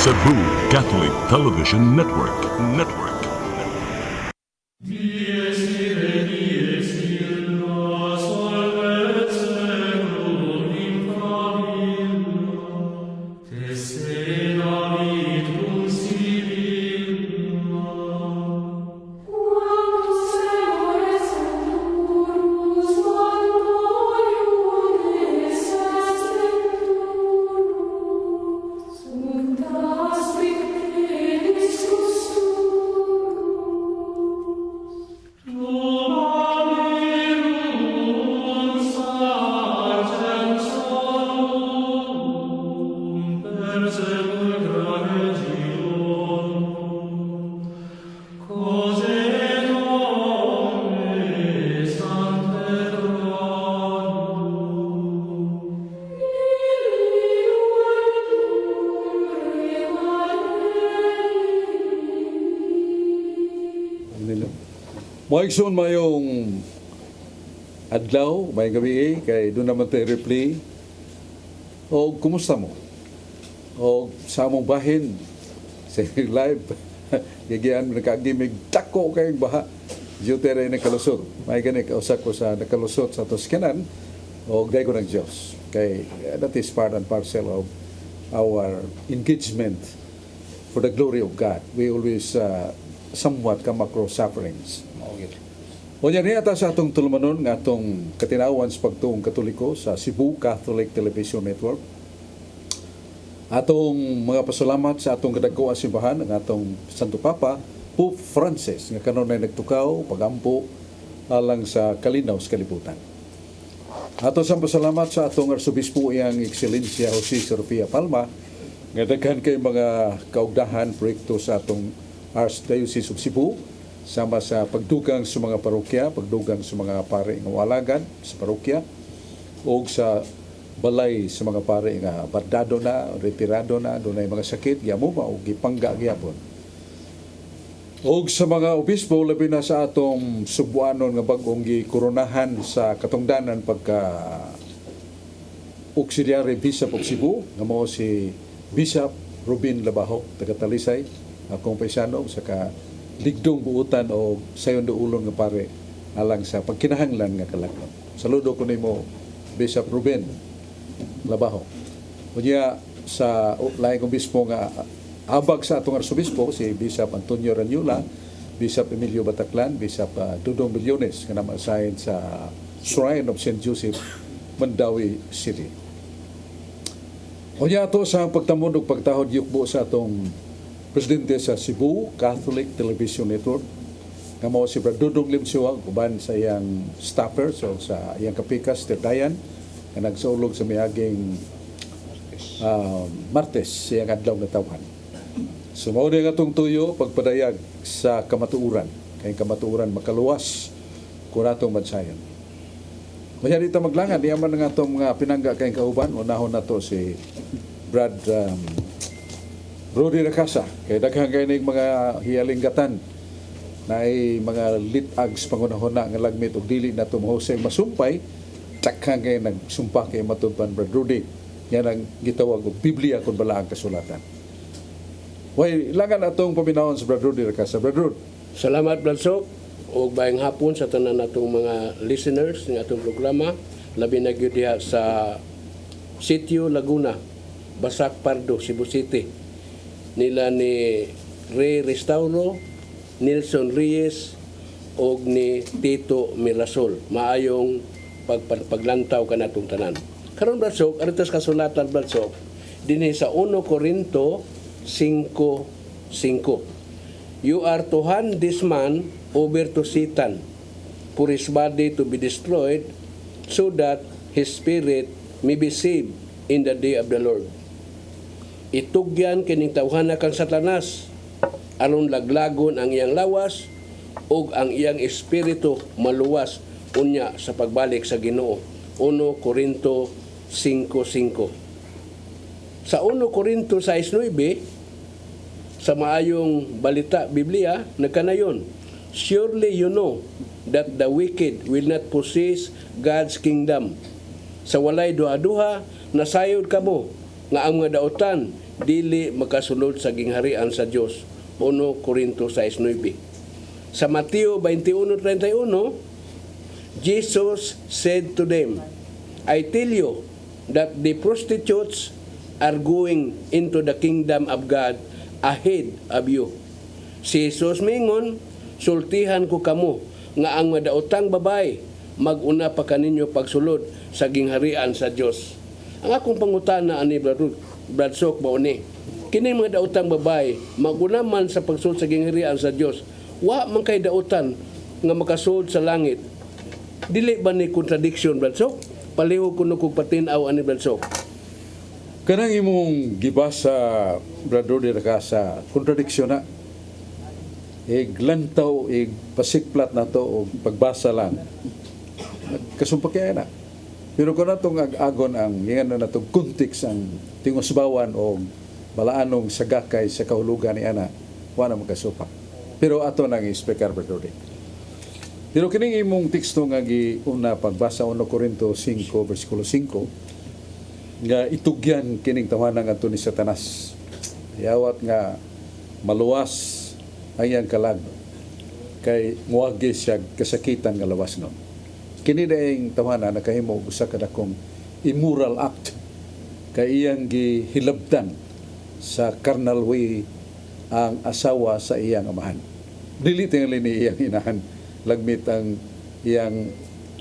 Cebu Catholic Television Network. Maigsoon mayong adlaw, may gabi kay doon naman tayo replay. O kumusta mo? O sa among bahin sa live gagian nakagimig dako kay baha. Jutere na kalusot. May gani kausa ko sa nakalusot sa Toscanan o day ko ng Diyos. Kay that is part and parcel of our engagement for the glory of God. We always somewhat come across sufferings. O yan niya sa atong tulumanon nga atong katinawan sa pagtuong Katoliko sa Cebu Catholic Television Network. Atong mga pasalamat sa atong kadagko ang simbahan ng atong Santo Papa, Pope Francis, nga kanon ay nagtukaw, pagampo, alang sa kalinaw sa kalibutan. Ato sa pasalamat sa atong Arsobispo iyang Ekscelensya Jose Serapia Palma, nga daghan kay mga kaugdahan proyekto sa atong Archdiocese of Cebu, sama sa pagdugang sa mga parokya, pagdugang sa mga pari nga walagan sa parokya, o sa balay sa mga pari nga bardado na, retirado na, doon ay mga sakit, yamuma o gipangga gyapon. O sa mga obispo, labi na sa atong Cebuanon nga bagong gikoronahan sa katungdanan pagka Auxiliary Bishop of Cebu, nga mao si Bishop Robin Labaho, taga Talisay, akong paisano sa ligdong buutan o sayon do ulon nga pare alang sa pagkinahanglan nga kalakon. Saludo ko nimo Bishop Ruben Labaho. Unya sa laing obispo nga abag sa atong arsobispo si Bishop Antonio Ranyula, Bishop Emilio Bataclan, Bishop Dudong Millones nga namasahin sa Shrine of St. Joseph, Mandawi City. Unya ato sa pagtamod ug pagtahod yukbo sa atong Presidente sa Cebu Catholic Television Network, nga mao si Brad Dudong Limsiwag, uban sa iyang staffer, so sa iyang kapikas, Dayan, na nagsaulog sa miaging Martes, sa iyang adlaw na tawhan. So mao nga itong tuyo, pagpadayag sa kamatuuran, kay kamatuuran makaluwas kung atong bansayan. Kaya dito maglangan, diyaman nga itong mga pinangga kayong kauban, unahon na to si Brad Rudy Racasa, kay daghang kay ning mga hiyalinggatan na ay mga litags pangunahuna nga lagmit og dili na tumahusay masumpay, daghang kay nagsumpa kay matudpan Brad Rudy. Yan ang gitawag og Biblia kun bala ang kasulatan. Way langan atong paminawon sa Brad Rudy Racasa. Brad Rud. Salamat Bladsok ug bayang hapon sa tanan natong mga listeners ng atong programa, labi na gyud diha sa Sitio Laguna, Basak Pardo, Cebu City. Nila ni Ray Restauro, Nelson Reyes, o ni Tito Mirasol. Maayong paglantaw ka natong tanan. Karon Bladsok, aritas kasulatan Bladsok, dinhi sa 1 Corinto 5:5. You are to hand this man over to Satan, for his body to be destroyed, so that his spirit may be saved in the day of the Lord. Itugyan kining tawhana kang Satanas, aron laglagon ang iyang lawas, ug ang iyang espiritu maluwas unya sa pagbalik sa Ginoo. 1 Corinto 5:5. Sa 1 Corinto 6:9, sa maayong balita Biblia, nagkanayon, surely you know that the wicked will not possess God's kingdom. Sa walay duha-duha, nasayod kamo nga ang mga dautan dili makasulod sa gingharian sa Dios. 1 Korinto 6:9. Sa Mateo 21:31, Jesus said to them, I tell you that the prostitutes are going into the kingdom of God ahead of you. Si Jesus mingon, sultihan ko kamo nga ang madaotang babae maguna pa kaninyo pagsulod sa gingharian sa Dios. Ang akong pangutana ani Bradsok mao ni, kini mga daotang babae maguna man sa pagsulod sa gingharian sa Dios, wa man kay daotan nga makasulod sa langit. Dili ba ni contradiction, Bradsok? Paliho kuno kog patinaw ani Bradsok. Kanang imong gibasa, Brado di sa kontradiksyon na. Glantaw, pasikplat na to, o pagbasa lang. Kasumpa kaya na. Pero kung natong agon ang, yan na natong context ang tingosbawan o balaanong sagakay sa kahulugan ni Ana, wala magkasupa. Pero ato nang i-speaker, Brado di. Pero kining imong teksto nga una pagbasa 1 Korinto 5 versikulo 5 nga itugyan kining tawanan ngadto ni Satanas. Yawat nga maluwas ang iyang kalag kay muagi siya kasakitan nga lawas nun. Kini daing tawanan nakahimo usa ka dakong immoral act kay iyang gihilabtan sa carnal way ang asawa sa iyang amahan. Dili tingali ni iyang inahan lagmit ang iyang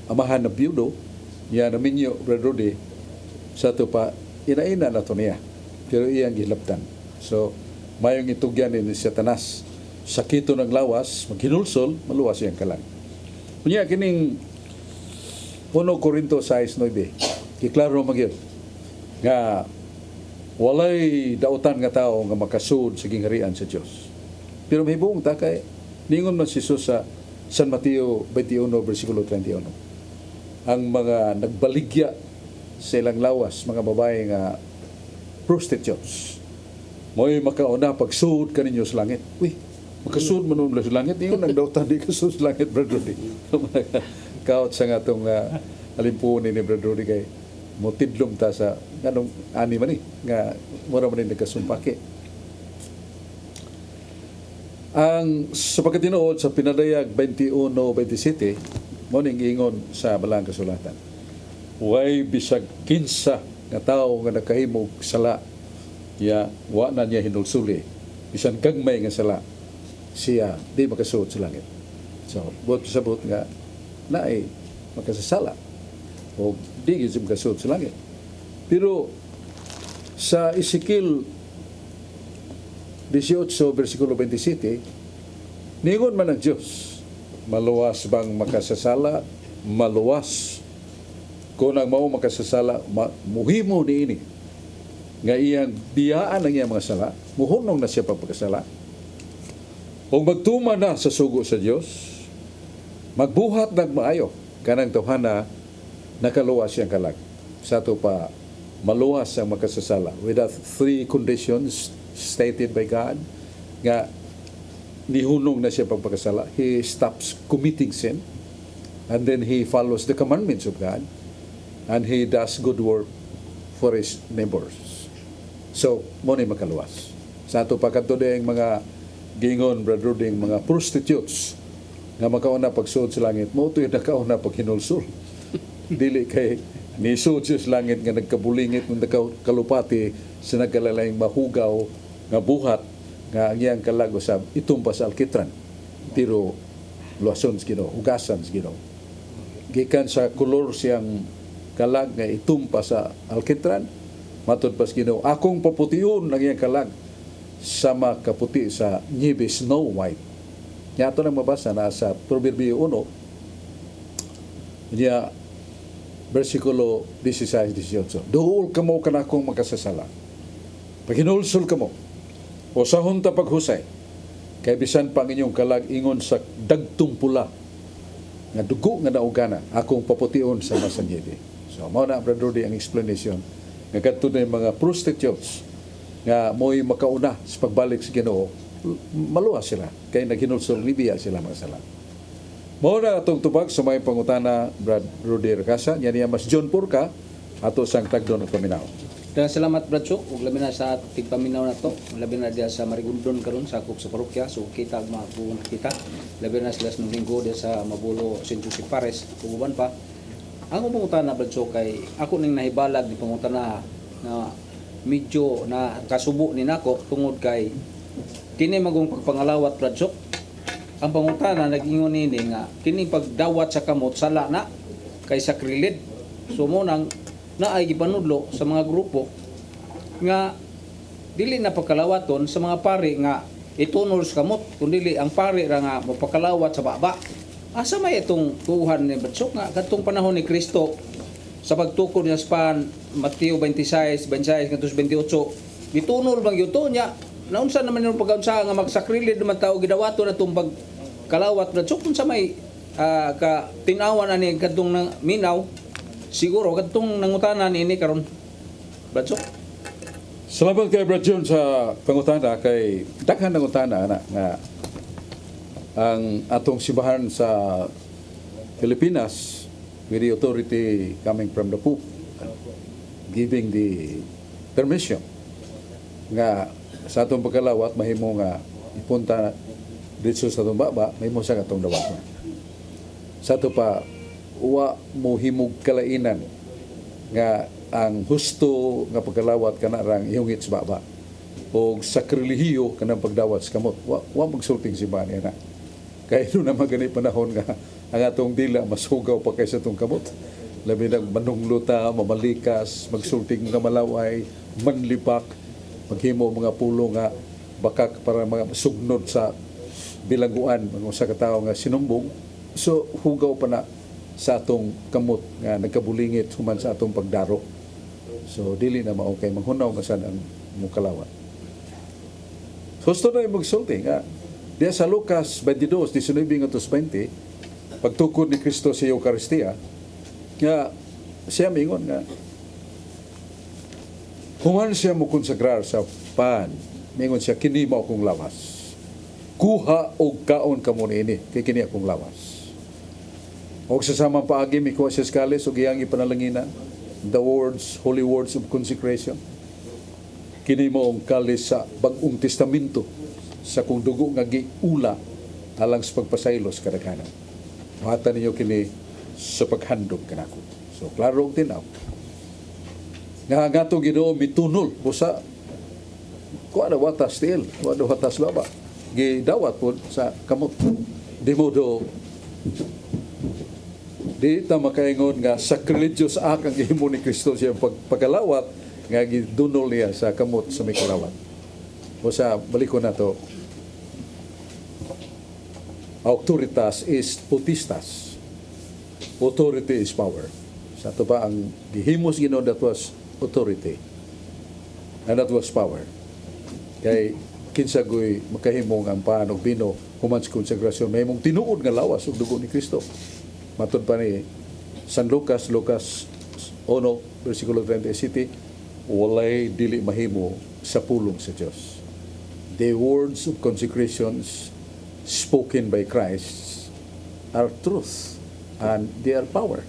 amahan na biyudo, niya naminyo, Brad Rudy, sa ito pa, ina-ina na ito niya. Pero iyang gilaptan. So, mayong itugyan ni Satanas, sakito ng lawas, maghinulsol, maluwas iyang kalang. Kunya, kining 1 Korinto 6:9, kiklaro magyod, nga walay dautan nga tao nga makasud sa gingharian sa Dios. Pero may buong takay, ningon man si Jesus sa San Mateo 21, versikulo 31. Ang mga nagbaligya sa ilang lawas, mga babae nga prostitutes, mo'y makauna pagsuod kaninyo sa langit. Uy, makasuod mo nung sa langit, yung nagdautan di kasuod sa langit, Brad Rudy. Kaot sa nga itong alimpunin ni Brad Rudy kay motidlom ta sa ganong ani man nga mura man nagkasumpaki. Ang sa pagkatinuod sa pinadayag 21-27, mo ning ingon sa balang kasulatan. Way bisag kinsa nga tawo nga nakahimog sala, ya wa na niya hinulsuli. Bisan gagmay nga sala, siya di makasuod sa langit. So, buot sabot nga naay makasasala o di gyud makasuod sa langit. Pero sa Ezekiel 18, versikulo 27, ningon man ang Diyos, maluwas bang makasasala? Maluwas. Kung ang mao makasasala, muhimo ni ini. Nga iyang biyaan ang iyang mga sala, muhunong na siya pagpagkasala. O magtuma na sa sugo sa Diyos, magbuhat ng maayo, kanang tawhana, nakaluwas siyang kalag. Sa ito pa, maluwas ang makasasala. With the 3 conditions stated by God, nga nihunong na siya pagpagkasala. He stops committing sin, and then he follows the commandments of God, and he does good work for his neighbors. So, mo ni makaluwas. Sa ato pagkanto ding mga gingon, Brad Ruding, mga prostitutes nga makauna pagsuod sa langit, mo ito'y nakauna pag hinulsul. Dili kay nisud sa langit nga nagkabulingit ng kalupati sa nagkalalayang mahugaw nga buhat nga ang iyang kalag usab itumpa sa alkitran. Pero luwason sa Ginoo, hugasan sa Ginoo. Gikan sa kolor siyang kalag nga itumpa sa alkitran, matud pa sa Ginoo, akong paputiun ang iyang kalag sama kaputi sa niebe snow white. Nya ato nang mabasa na sa Proverbio 1 niya versikulo 16-18. Duol kamo kanakong makasasala. Pag hinulsul kamo, o sa hunta paghusay, kay bisan pang inyong kalag ingon sa dagtong pula, nga dugo nga naugana, akong papution sa masanyebe. So, mao na, Brad Rudy, ang explanation nga kadto na yung mga prostitutes nga mo'y makauna sa pagbalik sa Ginoo, maluwas sila, kay naghinulsul libiya sila mga sala. Mao na atong tubag sa may pangutana, Brad Rudy Recasa, yan niya mas John Purka, ato sang tagdo ng paminaw. Dan salamat Bradsok, ug labi na sa tigpaminaw na to, labi na diya sa Marigondon karon sa Cook sa parokya, so kita mabuon kita. Labi na sila sa linggo diya sa Mabulo, St. Joseph Pares, uban pa. Ang pangutana Bradsok kay ako ning nahibalag ni pangutana na medyo na kasubo ni nako tungod kay kini magong pagpangalawat Bradsok. Ang pangutana nag-ingon nini nga kini pagdawat sa kamot sala na kay sakrilid. So mo nang naay gipanudlo sa mga grupo nga dili na pagkalawaton sa mga pari nga itunol sa kamot kundi ang pari ra nga mapakalawat sa baba. Asa may itong tuhan ni Bradsok nga kadtong panahon ni Kristo sa pagtukod niya sa pan Mateo 26, 26 kantos 28 gitunol bang yuto niya naunsa naman yung pagkaunsa nga magsakrilid naman tao gidawaton atong pagkalawat Bradsok unsa may ka tinawan ani kadtong minaw. Siguro kadtong nangutanan ini karon Bradsok. Salamat kay Brad John sa pangutana kay daghan nangutana ana nga ang atong simbahan sa Pilipinas with the authority coming from the Pope giving the permission nga sa atong pagkalawat mahimo nga ipunta dito sa atong baba mahimo sa atong dawaton. Sa ato pa wa mo himog kalainan nga ang husto nga pagkalawat kana rang ihungit sa baba o sakrilihiyo kanang pagdawat sa kamot wa magsulting simbahan na kay no na magani panahon nga ang atong dila masugaw pa kaysa atong kamot labi nang manungluta mamalikas magsulting nga malaway manlipak maghimo mga pulo nga bakak para mga sugnod sa bilangguan mga usa ka tawo nga sinumbong so hugaw pa na sa atong kamot nga nagkabulingit human sa atong pagdaro. So dili na mao kay manghunaw nga sad ang mukalawat. Gusto na yung magsulti nga diya sa Lucas 22:19-20 pagtukod ni Kristo sa Eucharistia nga siya mingon nga human siya mo konsagrar sa pan mingon siya kini mao akong lawas. Kuha og kaon kamo niini kay kini akong lawas. O sa samang paagi, may kuha siya skalis o giyang ipanalanginan. The words, holy words of consecration. Kini mo ang kalis sa bagong testamento sa kung dugo nga giula alang sa pagpasaylos kadaghanan. Mahata ninyo kini sa paghandog kanako. So, klaro ang tinaw. Nga gato Ginoo mitunol busa kuha na watas tiil, kuha na watas baba. Gidawat po sa kamot. Di mo do di ta makaingon nga sacrilegious act ang gihimo ni Kristo siya pagkalawat nga gidunol niya sa kamot sa may kalawat. O sa baliko na to, auctoritas is potestas. Authority is power. Sa to ba ang gihimos Ginoo that was authority and that was power. Kay kinsa goy makahimo ang panog bino human sa konsagrasyon may mong tinuod nga lawas ug dugo ni Kristo. Matod pa ni San Lucas 1:37, walay dili mahimo sa pulong sa Dios. The words of consecrations spoken by Christ are truth and they are power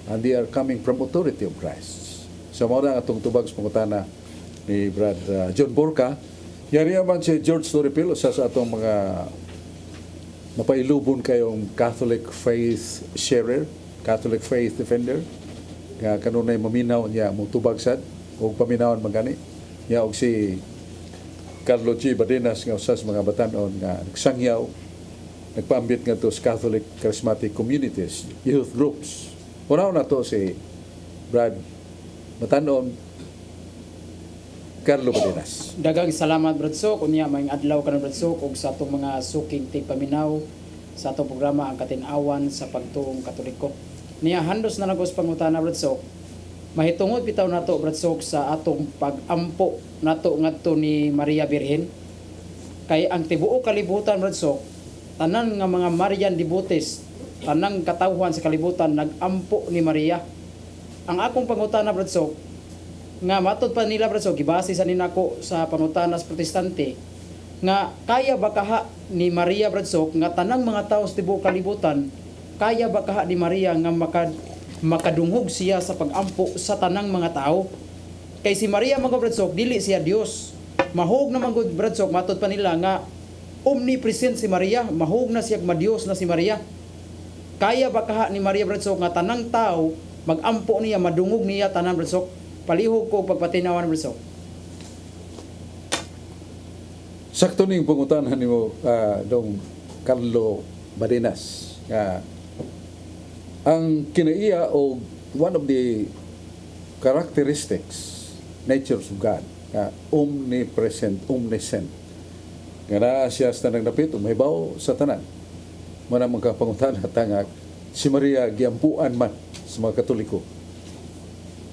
and they are coming from authority of Christ. So mao na atong tubag sa pangutana ni Brad John Borca. Yari man si George Torrepil sa atong mga mapailubon kayong Catholic faith sharer, Catholic faith defender, nga kanunay maminaw niya mong tubagsad o paminawan magani niya og si Carlo G. Badenas nga usas mga batanon nga nagsangyaw nagpaambit nga to sa Catholic charismatic communities, youth groups. Unaw na to si Brad Batanon Carlo Badenas. Daghang salamat Bradsok, unya may adlaw ka na Bradsok ug sa atong mga suking tigpaminaw sa atong programa ang katinawan sa pagtuong Katoliko. Niya handos na nagos pangutana Bradsok. Mahitungod bitaw nato Bradsok sa atong pagampo nato ngadto ni Maria Birhen. Kay ang tibuok kalibutan Bradsok, tanan nga mga Marian devotees, tanang katawhan sa kalibutan nagampo ni Maria. Ang akong pangutana Bradsok, nga matod pa nila Bradsok gibase sa ninako sa pangutanas protestante nga kaya ba kaha ni Maria Bradsok nga tanang mga tao sa tibuok kalibutan kaya ba kaha ni Maria nga makadungog siya sa pagampo sa tanang mga tao. Kay si Maria mga bradsok dili siya Dios. Mahog naman gud bradsok matud pa nila nga omnipresent si Maria, mahog na siya madios na si Maria. Kaya ba kaha ni Maria bradsok nga tanang tao magampo niya, madungog niya tanan bradsok? Palihog ko pagpatinawan bradsok. Sakto ning pangutanan nimo dong Carlo Badenas. Ang kinaiya o one of the characteristics natures of God, omnipresent, omniscient. Nga naa siya sa tanang dapit, umaybaw sa tanan. Muna magkapangutan at tangag, si Maria giampuan man sa mga Katoliko.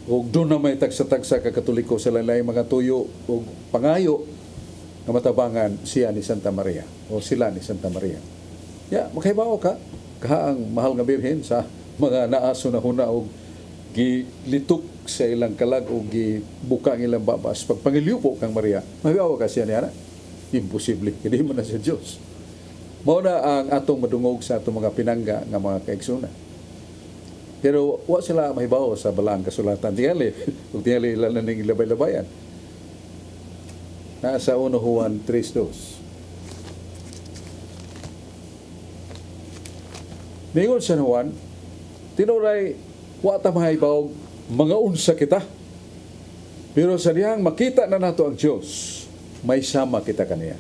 O doon na may tagsa-tagsa ka Katoliko sa lalay mga tuyo o pangayo na matabangan siya ni Santa Maria o sila ni Santa Maria. Makaibaw ka, kahaang mahal nga birhen sa mga naaso na huna o gilitok sa ilang kalag o gibuka ang ilang babas. Pag pangiliupo kang Maria, mahibawa ka siya niya na. Imposible. Hindi mo na siya Diyos. Mao na ang atong madungog sa atong mga pinangga nga mga kaigsunan. Pero wa sila mahibaw sa balaang kasulatan. Tingali, kung tingali ilan na ning labay-labayan. Nasa 1 Juan 3:2. Ningon sa Juan, tinuray, wa ta mahibaw mga unsa kita. Pero sa diyang makita na nato ang Diyos, may sama kita kaniya.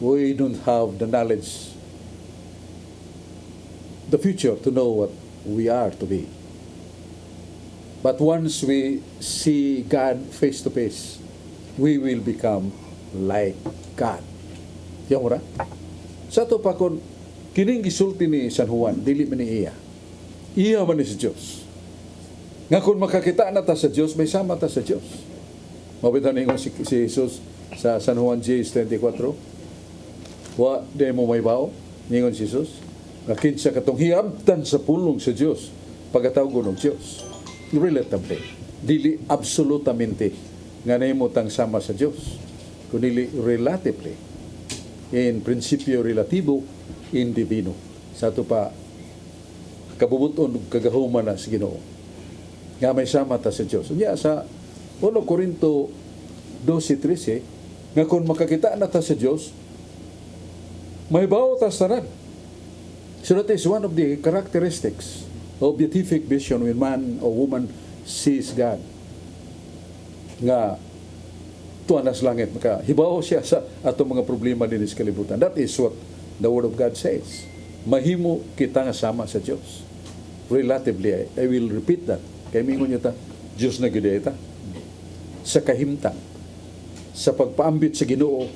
We don't have the knowledge, the future to know what we are to be. But once we see God face to face, we will become like God. Yan mo ra? Sa ito pa kung kining gisulti ni San Juan, dili man ni iya. Iya man ni sa Diyos. Nga kung makakita na ta sa Diyos, may sama ta sa Diyos. Mabitan ningon si Jesus sa San Juan 10:24. Wa di mo may bao, ningon si Jesus. Kakin sa katong hiabtan sa pulong sa Diyos, pagkatawgon ng Diyos. Relatively, dili absolutamente nga nahimutang sama sa Diyos, kundi relatively, in prinsipyo relatibo, in divino. Sa ito pa, kabubuton kagahuman na sa Ginoo. Nga may sama ta sa Diyos. Unya sa 1 Corinto 12:13, nga kung makakita na ta sa Diyos, may bawo ta sa tanan. So that is one of the characteristics of beatific vision when man or woman sees God. Nga tuwan na sa langit, hibaw siya sa atong mga problema din sa kalibutan. That is what the Word of God says. Mahimo kita nga sama sa Diyos. Relatively, I will repeat that. Kaya mingon niyo ta, Diyos na gudeta. Sa kahimtang, sa pagpaambit sa Ginoo,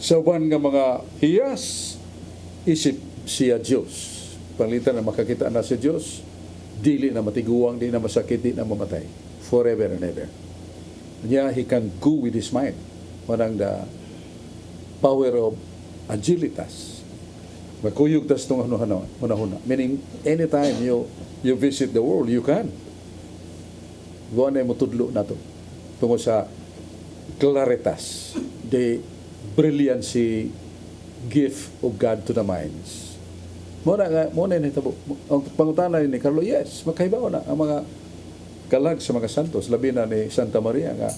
sa uban nga mga hiyas, isip siya Diyos. Panglitan na makakita na sa Diyos, dili na matiguang, di na masakit, di na mamatay. Forever and ever. Yeah, he can go with his mind. Parang the power of agilitas. Magkuyog tas itong huna-huna. Meaning, anytime you visit the world, you can. Buwan na mo tudlo na ito. Tungkol sa claritas, the brilliancy gift of God to the minds. Muna na ito. Ang pangutana ni Carlo, yes, magkaibaw na ang mga kalag sa mga santos, labi na ni Santa Maria nga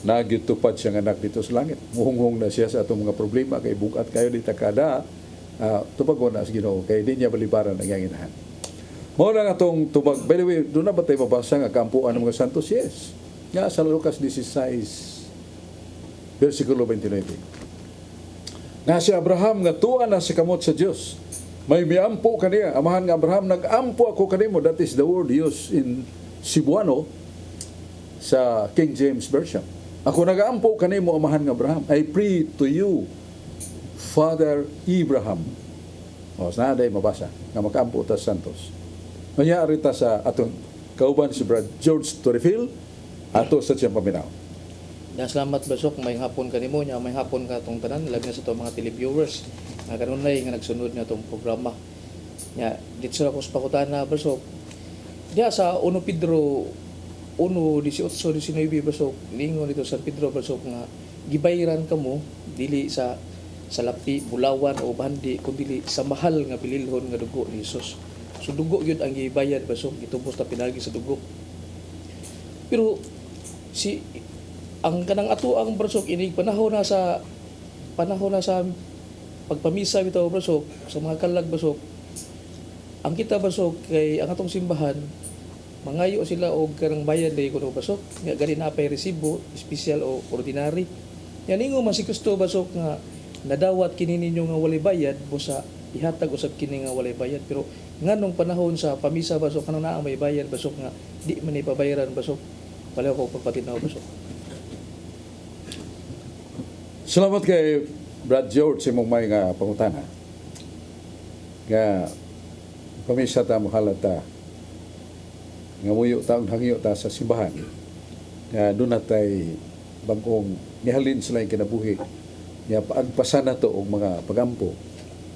nagitupad siya nga anak dito sa langit. Muhunghong na siya sa atong mga problema kay bukat kayo di takada tupag ko na sa Ginoo kay di niya balibaran ang yanginahan. Mao lang atong tubag. By the way, doon na ba tayo mabasa nga kampuan ng mga santos? Yes. Nga sa Lucas 16 versikulo 29. Nga si Abraham nga tuwa na sa kamot sa Dios. May miampo kaniya. Amahan nga Abraham, nag-ampo ako kanimo. That is the word used in Cebuano sa King James Version. Ako nag-ampo kanimo, amahan nga Abraham. I pray to you, Father Abraham. O, sanaday mabasa nga makaampo ta santos. Mayari ta sa atong kauban si Brad George Torrefil ato sa siyang paminaw. Salamat basok, may hapon kanimo nya, may hapon ka tong tanan, labi na sa itong mga televiewers nga kanunay nga nagsunod na itong programa nya. Dito sa akong pakutana basok, diya sa 1 Pedro 1:18-19 basok, lingon dito San Pedro basok nga gibayaran kamo dili sa lapi, bulawan o bandi, kundi sa mahal nga pililhon nga dugo ni Jesus. So dugo yun ang gibayad basok, itubos ta pinagi sa dugo. Pero si ang kanang ato ang brasok ini panahon na sa pagpamisa bitaw brasok sa mga kalag brasok. Ang kita brasok kay ang atong simbahan mangayo sila og kanang bayad day kuno brasok. Nga gani na pay resibo, special o ordinary. Yan ingo man si Kristo brasok nga nadawat kini ninyo nga walay bayad busa ihatag usab kini nga walay bayad, pero nganong panahon sa pamisa brasok kanang naa may bayad brasok nga di man ipabayaran brasok. Wala ko pagpatinaw brasok. Salamat kay Brad George sa imong may nga pangutana. Nga pamisa ta mahalata nga muyo ta hangyo ta sa simbahan. Nga doon natay bagong nihalin sila yung kinabuhi. Nga paagpasana to og mga pagampo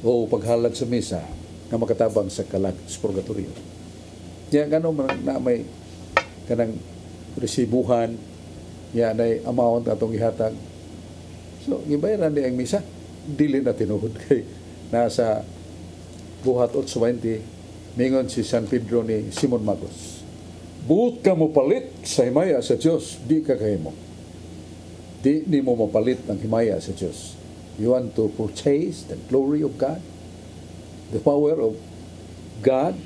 o paghalad sa misa nga makatabang sa kalag sa purgatorio. Kaya gano'n na may kanang resibuhan, ya na amount atong ihatag. So, gibayaran di ang misa, dili na tinuod kay nasa buhat 8:20 mingon si San Pedro ni Simon Magos. Buot ka mo palit sa himaya sa Diyos, di ka kahimo. Di mo mapalit ang himaya sa Diyos. You want to purchase the glory of God, the power of God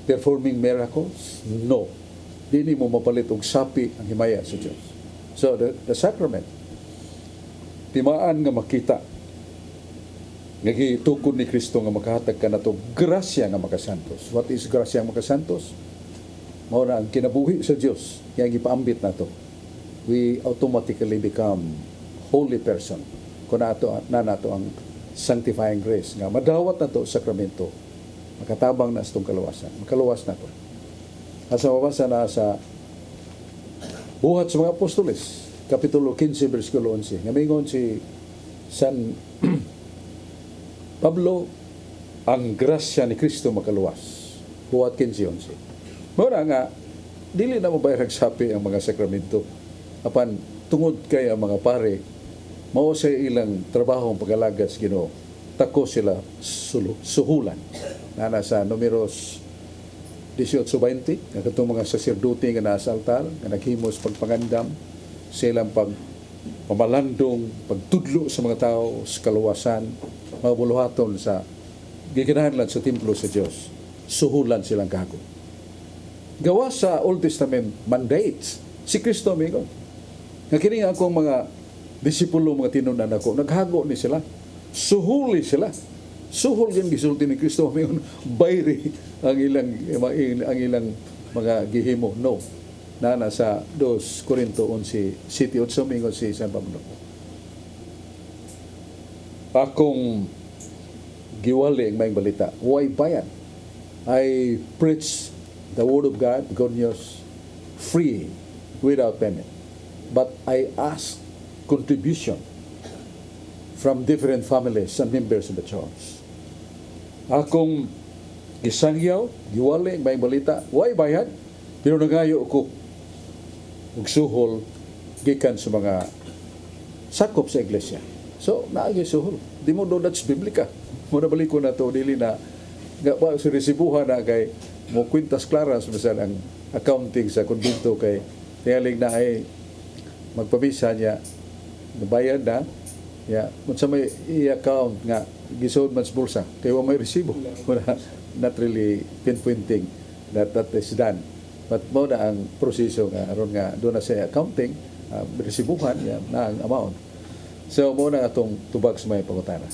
performing miracles? No. Di mo mapalit og sapi ang himaya sa Diyos. So, the sacrament, timaan nga makita nga gitukod ni Kristo nga makahatag ka na to grasya nga makasantos. What is grasya nga makasantos? Mao na ang kinabuhi sa Dios nga gipaambit nato. We automatically become holy person kung nato ang sanctifying grace nga madawat nato sakramento, makatabang na sa itong kalawasan, makaluwas nato. Asa mabasa na sa Buhat sa mga Apostoles, Kapitulo 15, versikulo 11. Ngamingon si San Pablo, ang grasya ni Kristo makaluwas. Buhat 15, 11. Muna nga, dili na mabayarag sapi ang mga sakramento. Apan, tungod kay ang mga pare, mao sa ilang trabaho ang pag-alagad sa Ginoo. Tako sila suhulan. Na nasa numeros 18:20, nga katong mga saserdote nga nasa altar, nga naghimos pagpangandam sa ilang pamalandong, pagtudlo sa mga tao, sa kaluwasan, mga buluhaton sa gikinahanglan sa templo sa Dios. Suhulan silang kahago. Gawa sa Old Testament mandates, si Kristo mingon. Nga kini akong mga disipulo, mga tinunan ako, naghago ni sila. Suhuli sila. Suhol yung gisulti ni Kristo, mingon bayri ang ilang mga gihimo. No. Na sa 2 Corinto 11:7 mingon si San Pablo. Akong giwali ang maayong balita. Why bayan? I preach the word of God, good news, free, without payment. But I ask contribution from different families and members of the church. Akong gisangyaw, giwali, may balita, why bayad? Pero nangayo ko og suhol gikan sa mga sakop sa iglesia. So, naagi suhol. Di mo do that's biblika. Muna balik ko na to, dili na sa resibuhan na kay mo kwintas klaras masal ang accounting sa konbento kay tiyalig na ay magpabisa niya nabayad na ya unsa may i-account nga gisod man sa bulsa kay wa may resibo not really pinpointing that is done, but mo na ang proseso nga aron nga do na sa accounting resibuhan ya na ang amount. So mo na atong tubag sa may pangutana.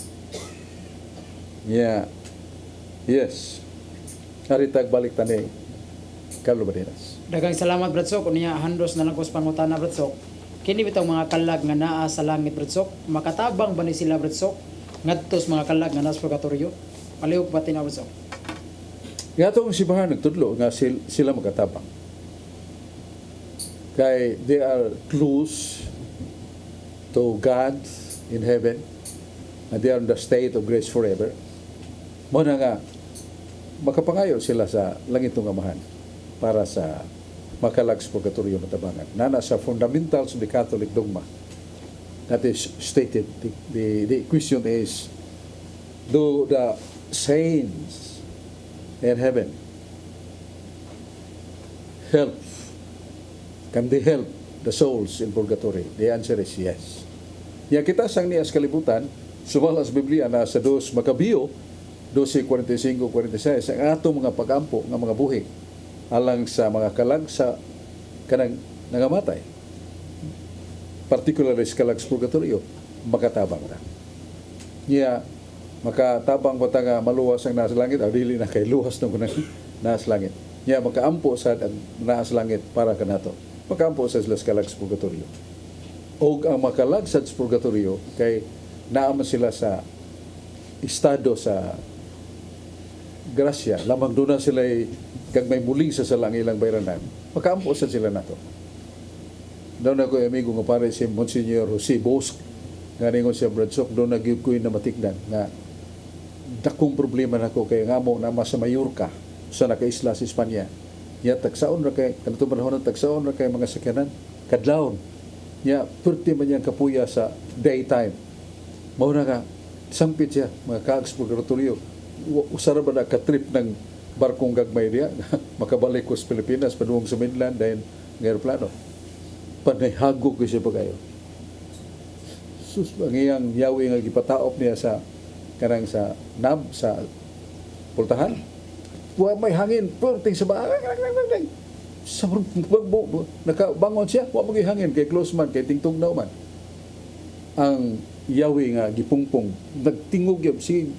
Yes, haritag balik tani Carlo Barinas. Daghang salamat Bradsok, unya handos na lang ko sa pangutana Bradsok. Kini bitong mga kalag nga naa sa langit Bradsok, makatabang ba ni sila Bradsok ngadto sa mga kalag nga nasa purgatorio? Palihog pa tinaw Bradsok. Gatong simbahan nagtudlo nga sila makatabang. Kay they are close to God in heaven, and they are in the state of grace forever. Mo na nga makapangayo sila sa langit ng amahan para sa makalag sa purgatorio matabangan. Nana sa fundamentals of the Catholic dogma that is stated. The question is, do the saints in heaven help Can they help the souls in purgatory? The answer is yes. Ya kita sang niya sa kalibutan, sumalas Biblia na sa 2 Makabeo, 12:45-46, ang atong mga pagampo nga mga buhi alang sa mga kalag sa kanang nangamatay. Particularly sa kalag sa purgatorio, makatabang na. Niya, makatabang ba nga maluwas ang nasa langit, o dili na kay luwas ng nasa langit. Niya, makaampo sa nasa langit para kanato. Makaampo sa sila sa kalag sa purgatorio. O ang makalag sa purgatorio, kay naaman sila sa estado sa grasya, lamang doon na sila kag may muling sa salang ilang bayranan, makaampo sa sila nato. Doon na ko amigo nga pare si Monsignor Jose Bosque, nga ningon siya Bradsok, doon na gyud ko na matigdan nga dakong problema nako kay ngamo na sa Mallorca sa nakaisla sa Espanya. Ya tagsaon ra kay kanto panahon tagsaon ra kay mga sakyanan kadlawon. Ya perti man yang kapuya sa daytime. Mao na nga sampit siya mga kaags purgatorio. Usara ba na ka-trip ng barkong gagmay diya makabalik ko sa Pilipinas paduong sa mainland dahil ng aeroplano. Panayhagog ko siya pagayo. Sus, ang iyang yawi nga gipataop niya sa kanang sa nab sa pultahan. Wa may hangin, perting sa ba. Sa nakabangon siya, wa mo hangin kay close man kay tingtong daw man. Ang yawi nga gipungpong nagtingog yun si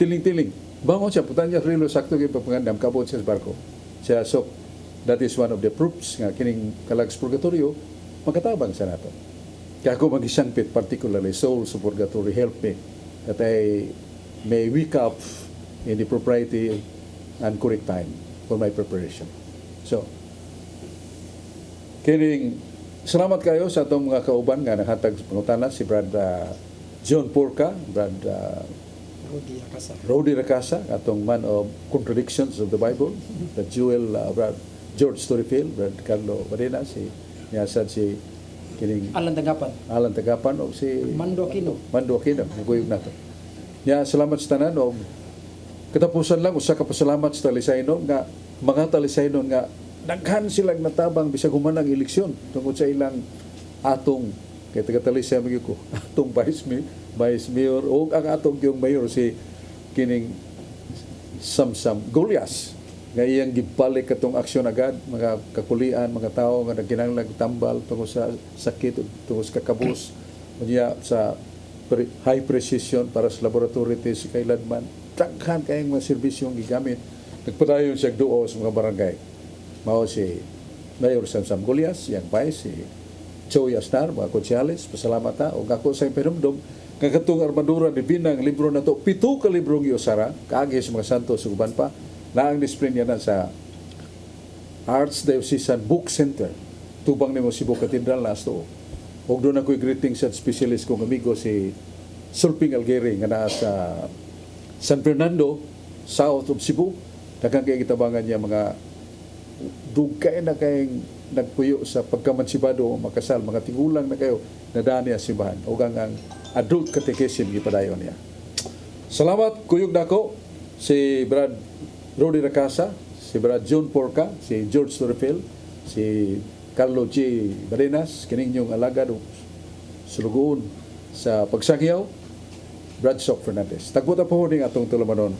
tiling-tiling. Bangon siya, putan niya rilo sakto kay papangandam kabot siya sa barko. Siya so that is one of the proofs nga kining kalags purgatorio makatabang sa nato. Kaya ako mag-isangpit particularly souls of purgatory help me that I may wake up in the propriety and correct time for my preparation. So, kining salamat kayo sa atong mga kauban nga naghatag pangutana si Brad John Porca, Brad Rodi Racasa, atong man of contradictions of the Bible, the Jewel Brad George Storyfield, Brad Carlo Badena, si niyasad si kining Alan Tagapan o si Mando Aquino. Naguyog nato. Ya salamat sa tanan o katapusan lang usa ka pasalamat sa talisaynon nga mga talisaynon nga daghan silang natabang bisag human ang eleksyon tungod sa ilang atong kay taga-talisay mo ko atong vice mayor o ang atong yung mayor si kining Samsam Golias nga iyang gibalik katong aksyon agad mga kakulian mga tao nga nagkinahanglan tambal tungod sa sakit tungod sa kakabus unya sa high precision para sa laboratory test kailanman daghan kayong mga serbisyong gigamit nagpadayon siya duo sa mga barangay mao si Mayor Samsam Golias yang vice si Joey Astar mga konsyales pasalamat ta og ako sa imperumdom nga katong armadura ni binang libro na to 7 ka libro giusara kaagi sa mga santo sa uban pa na ang display niya na sa Archdiocesan Book Center tubang nimo Cebu Cathedral last to og doon ako'y greeting sa specialist kong amigo si Sulping Algeri nga naa sa San Fernando south of Cebu daghang kay gitabangan niya mga dugay na kayong nagpuyo sa pagkamansibado makasal mga tigulang na kayo nadani ang simbahan o ang adult catechism gipadayon niya. Salamat kuyog nako si Brad Rodi Racasa, si Brad John Porca, si George Storyfield, si Carlo G. Barenas, kining yung alagad o sulugoon sa pagsangyaw, Brad Sok Fernandez. Tagbuta po rin atong tulamanon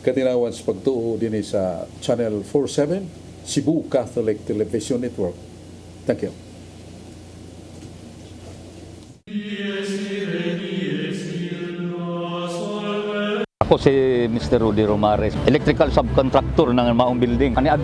katinawan sa pagtuo din sa Channel 47 Cebu Catholic Television Network. Thank you. Ako si Mr. Rudy Romares, electrical subcontractor ng maong building.